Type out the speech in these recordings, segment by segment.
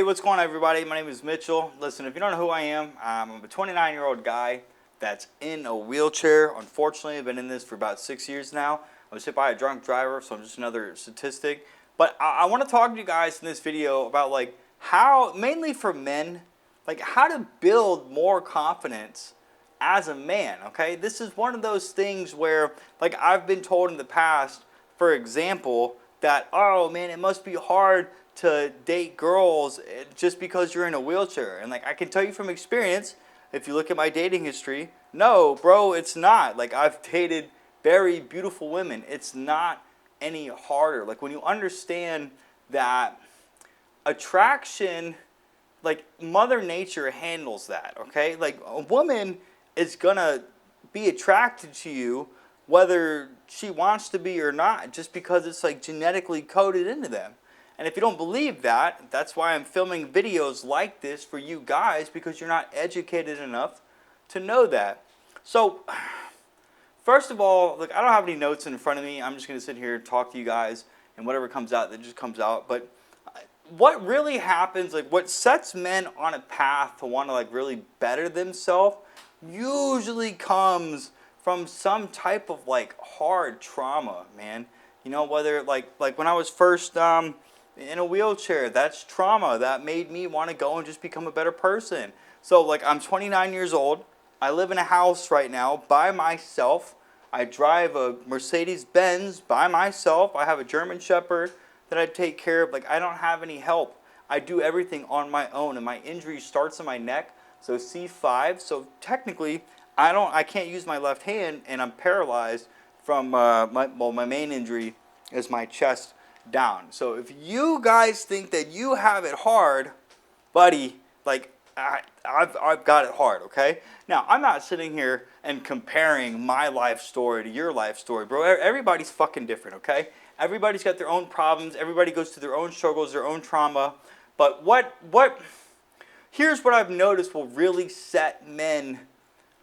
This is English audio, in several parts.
what's going on, everybody? My name is Mitchell. Listen, if you don't know who I am, I'm a 29-year-old guy that's in a wheelchair. Unfortunately, I've been in this for about 6 years now. I was hit by a drunk driver, so I'm just another statistic. But I want to talk to you guys in this video about like how, mainly for men, like how to build more confidence as a man, okay? This is one of those things where, like, I've been told in the past, for example, that, oh man, it must be hard to date girls just because you're in a wheelchair. And like, I can tell you from experience, if you look at my dating history, no, bro, it's not. Like, I've dated very beautiful women. It's not any harder. Like, when you understand that attraction, like, Mother Nature handles that, okay? Like, a woman is gonna be attracted to you whether she wants to be or not, just because it's like genetically coded into them. And if you don't believe that, that's why I'm filming videos like this for you guys, because you're not educated enough to know that. So, first of all, look, I don't have any notes in front of me. I'm just going to sit here and talk to you guys, and whatever comes out, that just comes out. But what really happens, like what sets men on a path to want to like really better themselves, usually comes from some type of like hard trauma, man. You know, whether like when I was first in a wheelchair, that's trauma that made me want to go and just become a better person. So like, I'm 29 years old. I live in a house right now by myself. I drive a Mercedes-Benz by myself. I have a German Shepherd that I take care of. Like, I don't have any help. I do everything on my own, and my injury starts in my neck, so C5. So technically, I can't use my left hand, and I'm paralyzed from my main injury is my chest down. So if you guys think that you have it hard, buddy, like I've got it hard, okay? Now, I'm not sitting here and comparing my life story to your life story, bro. Everybody's fucking different, okay? Everybody's got their own problems. Everybody goes through their own struggles, their own trauma. But here's what I've noticed will really set men,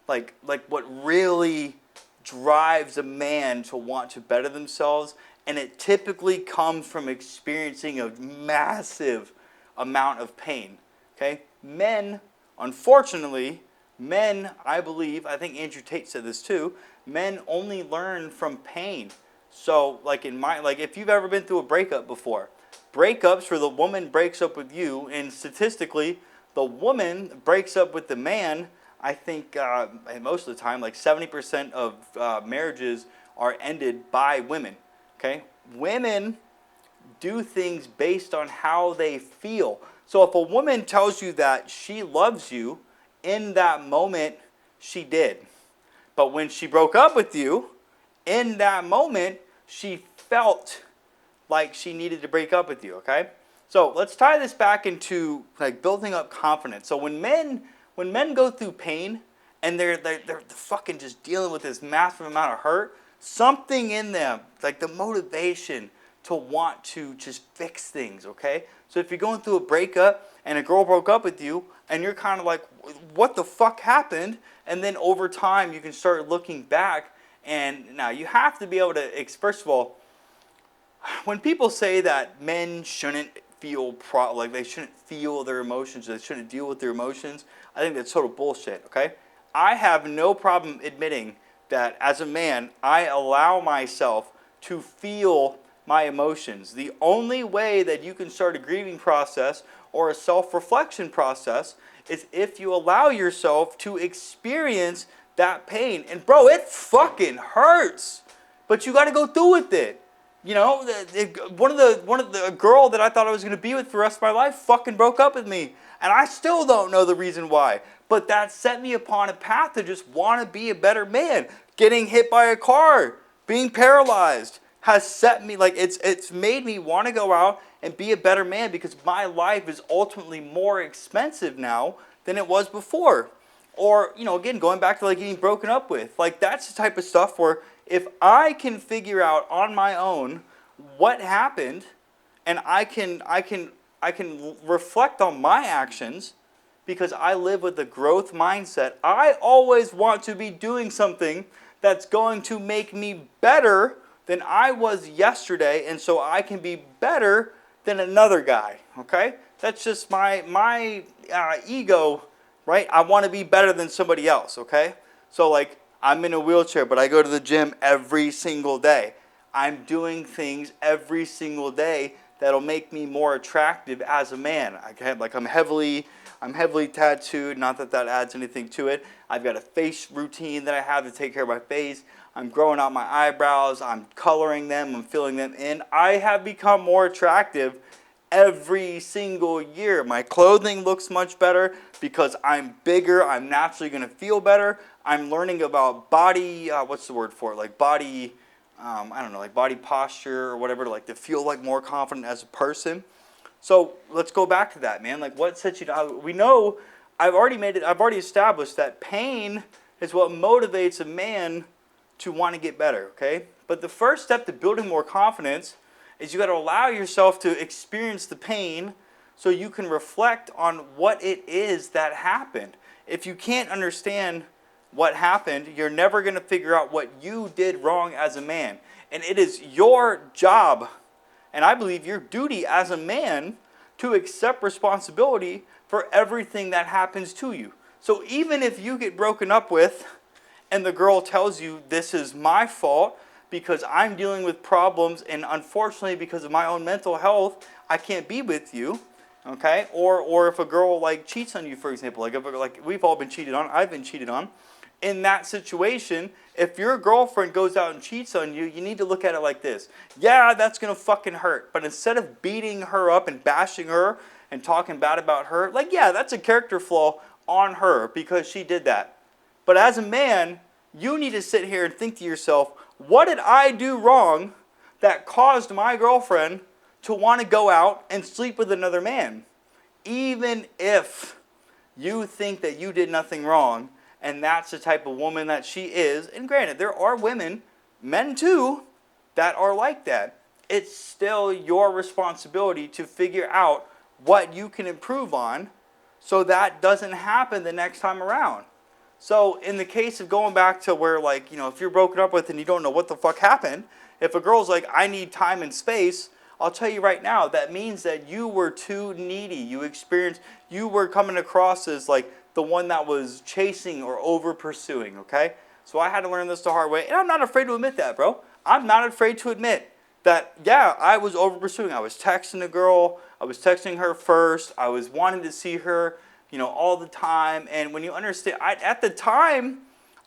like what really drives a man to want to better themselves, and it typically comes from experiencing a massive amount of pain, okay? Men, unfortunately, I believe, I think Andrew Tate said this too, men only learn from pain. So, like if you've ever been through a breakup before, breakups where the woman breaks up with you, and statistically, the woman breaks up with the man, I think most of the time, like 70% of marriages are ended by women. Okay, women do things based on how they feel. So if a woman tells you that she loves you, in that moment, she did. But when she broke up with you, in that moment, she felt like she needed to break up with you, okay? So let's tie this back into like building up confidence. So when men go through pain and they're fucking just dealing with this massive amount of hurt, something in them, like the motivation to want to just fix things, okay? So if you're going through a breakup and a girl broke up with you and you're kind of like, what the fuck happened? And then over time you can start looking back, and now you have to be able to, first of all, when people say that men shouldn't feel, like they shouldn't feel their emotions, they shouldn't deal with their emotions, I think that's total bullshit, okay? I have no problem admitting that as a man, I allow myself to feel my emotions. The only way that you can start a grieving process or a self-reflection process is if you allow yourself to experience that pain. And bro, it fucking hurts, but you got to go through with it. You know, one of the girl that I thought I was going to be with for the rest of my life fucking broke up with me, and I still don't know the reason why. But that set me upon a path to just want to be a better man. Getting hit by a car, being paralyzed, has set me, like, it's made me want to go out and be a better man, because my life is ultimately more expensive now than it was before. Or, you know, again, going back to like getting broken up with, like that's the type of stuff where if I can figure out on my own what happened, and I can reflect on my actions, because I live with a growth mindset. I always want to be doing something that's going to make me better than I was yesterday, and so I can be better than another guy, okay? That's just my ego, right? I want to be better than somebody else, okay? So like I'm in a wheelchair, but I go to the gym every single day. I'm doing things every single day that'll make me more attractive as a man. I'm heavily tattooed. Not that that adds anything to it. I've got a face routine that I have to take care of my face. I'm growing out my eyebrows. I'm coloring them. I'm filling them in. I have become more attractive every single year. My clothing looks much better because I'm bigger. I'm naturally going to feel better. I'm learning about body, what's the word for it? Like body, I don't know, like body posture or whatever, like to feel like more confident as a person. So let's go back to that, man. Like what sets you down? We know, I've already established that pain is what motivates a man to want to get better, okay? But the first step to building more confidence is you got to allow yourself to experience the pain so you can reflect on what it is that happened. If you can't understand what happened, you're never going to figure out what you did wrong as a man. And it is your job, and I believe your duty as a man, to accept responsibility for everything that happens to you. So even if you get broken up with and the girl tells you this is my fault because I'm dealing with problems and unfortunately because of my own mental health, I can't be with you, okay? Or if a girl like cheats on you, for example, like we've all been cheated on, I've been cheated on. In that situation, if your girlfriend goes out and cheats on you, you need to look at it like this. Yeah, that's going to fucking hurt. But instead of beating her up and bashing her and talking bad about her, like, yeah, that's a character flaw on her because she did that. But as a man, you need to sit here and think to yourself, what did I do wrong that caused my girlfriend to want to go out and sleep with another man? Even if you think that you did nothing wrong, and that's the type of woman that she is. And granted, there are women, men too, that are like that. It's still your responsibility to figure out what you can improve on so that doesn't happen the next time around. So in the case of going back to where, like, you know, if you're broken up with and you don't know what the fuck happened, if a girl's like, I need time and space, I'll tell you right now, that means that you were too needy. You were coming across as like the one that was chasing or over pursuing, okay? So I had to learn this the hard way, and I'm not afraid to admit that, bro. I'm not afraid to admit that, yeah, I was over pursuing. I was texting a girl. I was texting her first. I was wanting to see her, you know, all the time. And when you understand, at the time,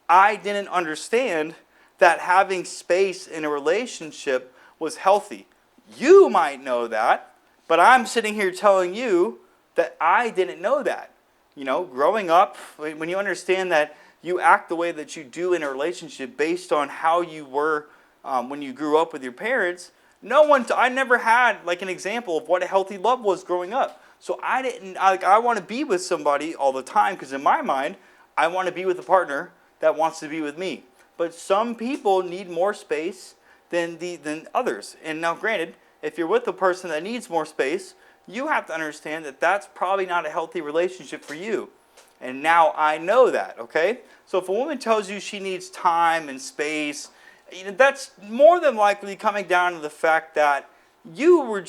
I didn't understand that having space in a relationship was healthy. You might know that, but I'm sitting here telling you that I didn't know that. You know, growing up, when you understand that you act the way that you do in a relationship based on how you were when you grew up with your parents, I never had like an example of what a healthy love was growing up. So I want to be with somebody all the time because in my mind, I want to be with a partner that wants to be with me. But some people need more space than others. And now granted, if you're with a person that needs more space, you have to understand that that's probably not a healthy relationship for you. And now I know that, okay? So if a woman tells you she needs time and space, that's more than likely coming down to the fact that you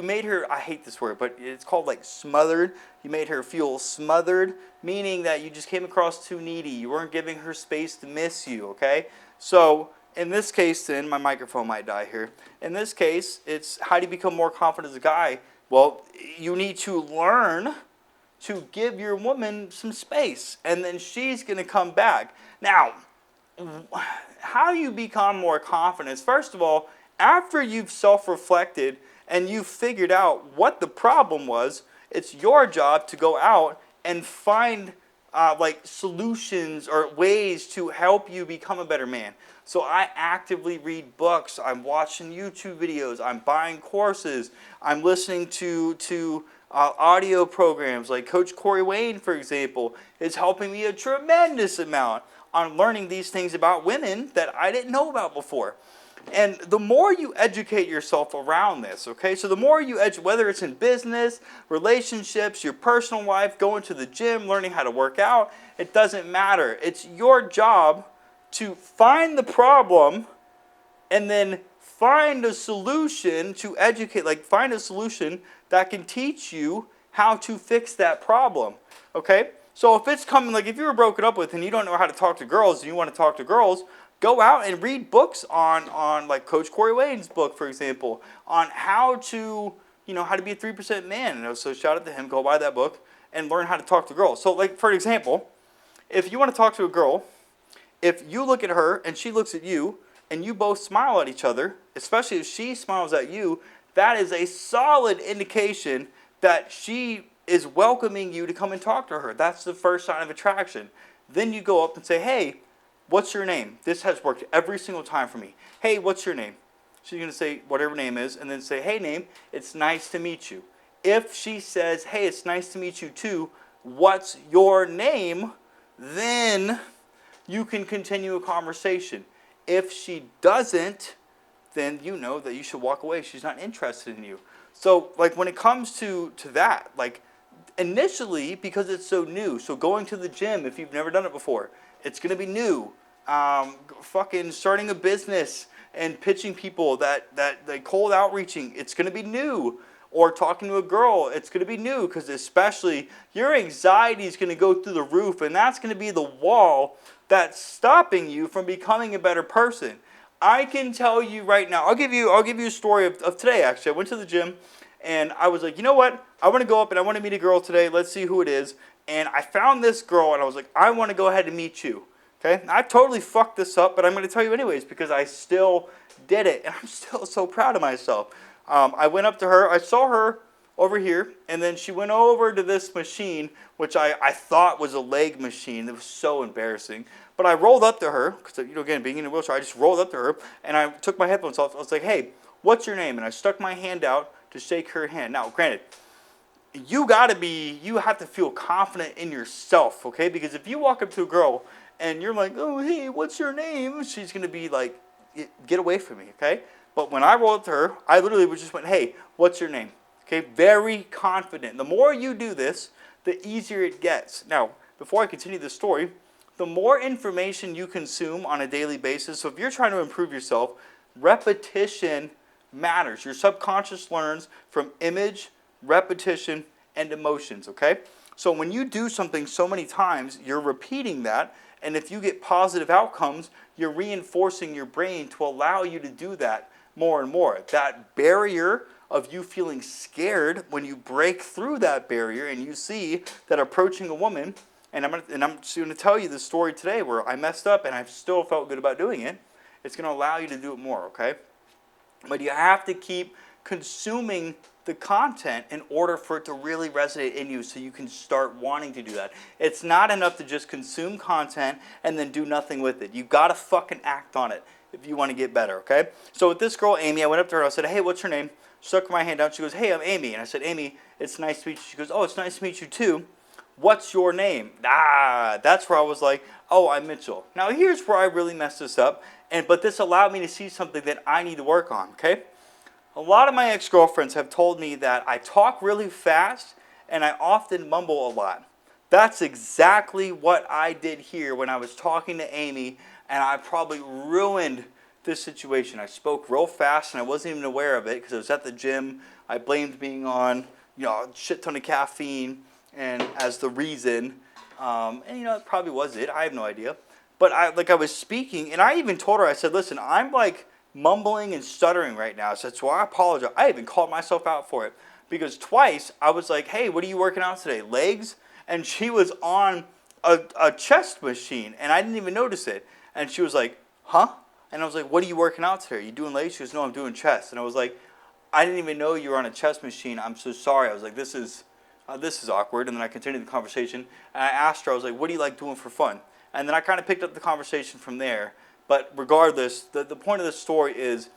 made her, I hate this word, but it's called like smothered. You made her feel smothered, meaning that you just came across too needy. You weren't giving her space to miss you, okay? So in this case then, my microphone might die here. In this case, it's how do you become more confident as a guy? Well, you need to learn to give your woman some space, and then she's going to come back. Now, how do you become more confident? First of all, after you've self-reflected and you've figured out what the problem was, it's your job to go out and find solutions or ways to help you become a better man. So I actively read books, I'm watching YouTube videos, I'm buying courses, I'm listening to audio programs like Coach Corey Wayne, for example, is helping me a tremendous amount on learning these things about women that I didn't know about before. And the more you educate yourself around this, okay, so the more you whether it's in business, relationships, your personal life, going to the gym, learning how to work out, it doesn't matter. It's your job to find the problem and then find a solution to educate, like find a solution that can teach you how to fix that problem, okay? So if it's coming, like if you were broken up with and you don't know how to talk to girls and you want to talk to girls, go out and read books on like Coach Corey Wayne's book, for example, on how to, how to be a 3% man. So shout out to him, go buy that book and learn how to talk to girls. So like, for example, if you want to talk to a girl, if you look at her and she looks at you and you both smile at each other, especially if she smiles at you, that is a solid indication that she is welcoming you to come and talk to her. That's the first sign of attraction. Then you go up and say, hey, what's your name? This has worked every single time for me. Hey, what's your name? She's going to say whatever her name is and then say, hey, name, it's nice to meet you. If she says, hey, it's nice to meet you too, what's your name? Then you can continue a conversation. If she doesn't, then you know that you should walk away. She's not interested in you. So, like, when it comes to that, like, initially, because it's so new, so going to the gym, if you've never done it before, it's going to be new. Fucking starting a business and pitching people that cold outreaching, it's going to be new. Or talking to a girl, it's going to be new, because especially your anxiety is going to go through the roof, and that's going to be the wall that's stopping you from becoming a better person. I can tell you right now, I'll give you a story of today, actually. I went to the gym, and I was like, you know what? I want to go up and I want to meet a girl today. Let's see who it is. And I found this girl, and I was like, I want to go ahead and meet you. Okay? I totally fucked this up, but I'm going to tell you anyways, because I still did it, and I'm still so proud of myself. I went up to her. I saw her over here, and then she went over to this machine, which I thought was a leg machine. It was so embarrassing. But I rolled up to her, because, again, being in a wheelchair, I just rolled up to her, and I took my headphones off. I was like, hey, what's your name? And I stuck my hand out to shake her hand. Now, granted, you have to feel confident in yourself, okay? Because if you walk up to a girl, and you're like, oh, hey, what's your name? She's going to be like, get away from me, okay? But when I rolled up to her, I literally just went, hey, what's your name? Okay, very confident. The more you do this, the easier it gets. Now, before I continue the story, the more information you consume on a daily basis, so if you're trying to improve yourself, repetition matters. Your subconscious learns from image, repetition, and emotions, okay? So when you do something so many times, you're repeating that, and if you get positive outcomes, you're reinforcing your brain to allow you to do that more and more. That barrier of you feeling scared, when you break through that barrier and you see that approaching a woman, and I'm just going to tell you the story today where I messed up and I still felt good about doing it, it's going to allow you to do it more, okay? But you have to keep consuming the content in order for it to really resonate in you so you can start wanting to do that. It's not enough to just consume content and then do nothing with it. You've got to fucking act on it if you want to get better, okay? So with this girl, Amy, I went up to her, I said, hey, what's your name? Stuck my hand out, she goes, hey, I'm Amy. And I said, Amy, it's nice to meet you. She goes, oh, it's nice to meet you too. What's your name? That's where I was like, oh, I'm Mitchell. Now here's where I really messed this up, but this allowed me to see something that I need to work on, okay? A lot of my ex-girlfriends have told me that I talk really fast and I often mumble a lot. That's exactly what I did here when I was talking to Amy, and I probably ruined this situation. I spoke real fast and I wasn't even aware of it because I was at the gym. I blamed being on, a shit ton of caffeine and as the reason. And it probably was it. I have no idea. But I was speaking, and I even told her, I said, listen, I'm like mumbling and stuttering right now. So that's why I apologize. I even called myself out for it. Because twice I was like, hey, what are you working out today? Legs? And she was on a chest machine, and I didn't even notice it. And she was like, huh? And I was like, what are you working out today? Are you doing legs? She goes, no, I'm doing chest. And I was like, I didn't even know you were on a chest machine. I'm so sorry. I was like, this is awkward. And then I continued the conversation. And I asked her, I was like, what do you like doing for fun? And then I kind of picked up the conversation from there. But regardless, the point of the story is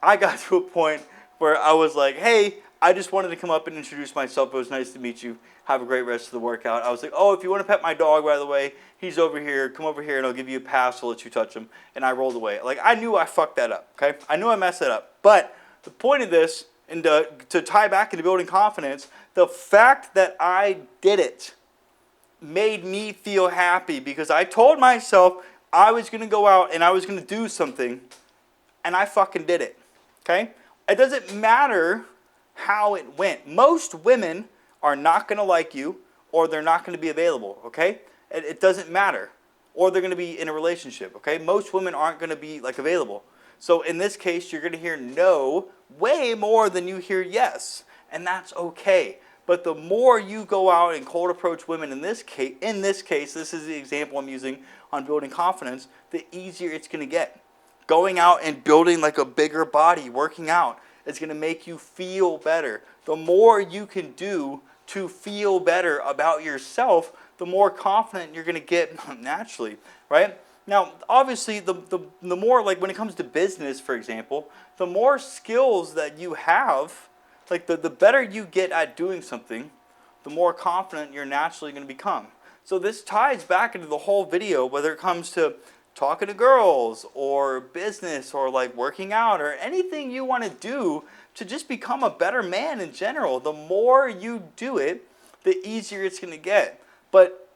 I got to a point where I was like, hey, I just wanted to come up and introduce myself. It was nice to meet you. Have a great rest of the workout. I was like, oh, if you want to pet my dog, by the way, he's over here. Come over here and I'll give you a pass. I'll let you touch him. And I rolled away. Like, I knew I fucked that up, okay? I knew I messed that up. But the point of this, and to tie back into building confidence, the fact that I did it made me feel happy because I told myself I was going to go out and I was going to do something, and I fucking did it, okay? It doesn't matter how it went. Most women are not going to like you, or they're not going to be available, okay? It doesn't matter. Or they're going to be in a relationship, okay? Most women aren't going to be like available. So in this case, you're going to hear no way more than you hear yes, and that's okay. But the more you go out and cold approach women in this case, this is the example I'm using on building confidence, the easier it's going to get. Going out and building like a bigger body, working out, is going to make you feel better. The more you can do to feel better about yourself, the more confident you're going to get naturally, right? Now, obviously, the more, like when it comes to business, for example, the more skills that you have, like the better you get at doing something, the more confident you're naturally going to become. So this ties back into the whole video, whether it comes to talking to girls or business or like working out or anything you want to do to just become a better man in general. The more you do it, the easier it's going to get. But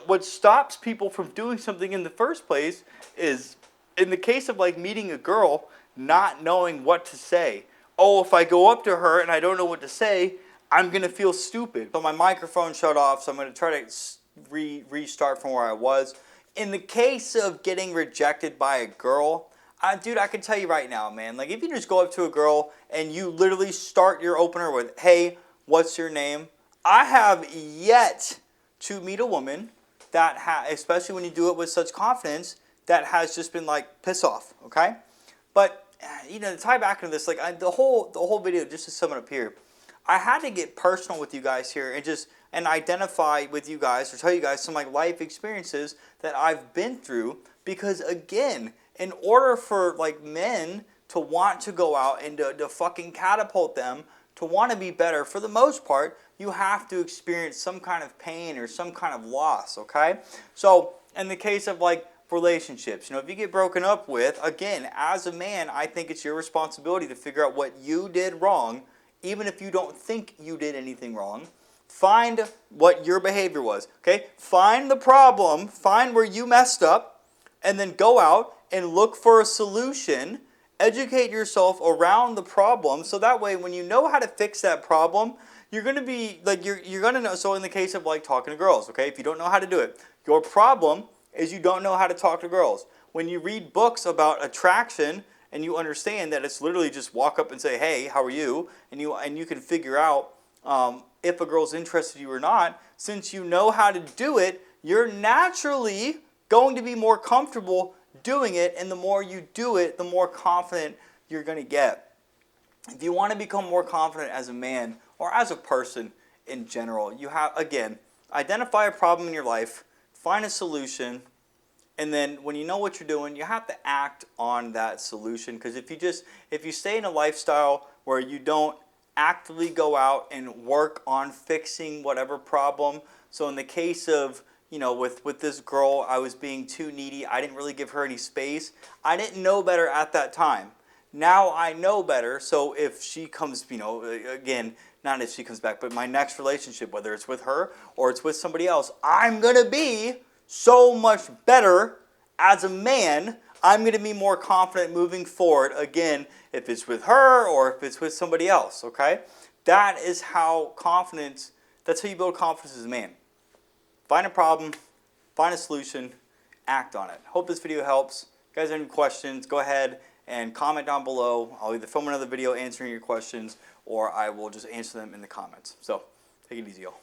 what stops people from doing something in the first place is, in the case of like meeting a girl, not knowing what to say. Oh, if I go up to her and I don't know what to say, I'm going to feel stupid. So my microphone shut off, so I'm going to try to restart from where I was. In the case of getting rejected by a girl, dude, I can tell you right now, man, like if you just go up to a girl and you literally start your opener with, hey, what's your name? I have yet to meet a woman that, especially when you do it with such confidence, that has just been like, piss off, okay? But, you know, to tie back into this, like the whole video, just to sum it up here, I had to get personal with you guys here and identify with you guys or tell you guys some like life experiences that I've been through, because again, in order for like men to want to go out and to fucking catapult them to want to be better, for the most part, you have to experience some kind of pain or some kind of loss, okay? So in the case of like relationships, you know, if you get broken up with, again, as a man, I think it's your responsibility to figure out what you did wrong, even if you don't think you did anything wrong. Find what your behavior was, okay? Find the problem, find where you messed up, and then go out and look for a solution. Educate yourself around the problem, so that way when you know how to fix that problem, you're going to be, like, you're going to know. So in the case of, like, talking to girls, okay? If you don't know how to do it, your problem is you don't know how to talk to girls. When you read books about attraction and you understand that it's literally just walk up and say, hey, how are you? And you can figure out if a girl's interested in you or not. Since you know how to do it, you're naturally going to be more comfortable doing it, and the more you do it, the more confident you're going to get. If you want to become more confident as a man or as a person in general, you have, again, identify a problem in your life, find a solution, and then when you know what you're doing, you have to act on that solution. Because if you stay in a lifestyle where you don't actively go out and work on fixing whatever problem, so in the case of, you know, with this girl, I was being too needy. I didn't really give her any space. I didn't know better at that time. Now I know better, so if she comes, you know, again, not if she comes back, but my next relationship, whether it's with her or it's with somebody else, I'm going to be so much better as a man. I'm going to be more confident moving forward, again, if it's with her or if it's with somebody else, okay? That is how confidence, that's how you build confidence as a man. Find a problem, find a solution, act on it. Hope this video helps. If you guys have any questions, go ahead and comment down below. I'll either film another video answering your questions, or I will just answer them in the comments. So, take it easy, y'all.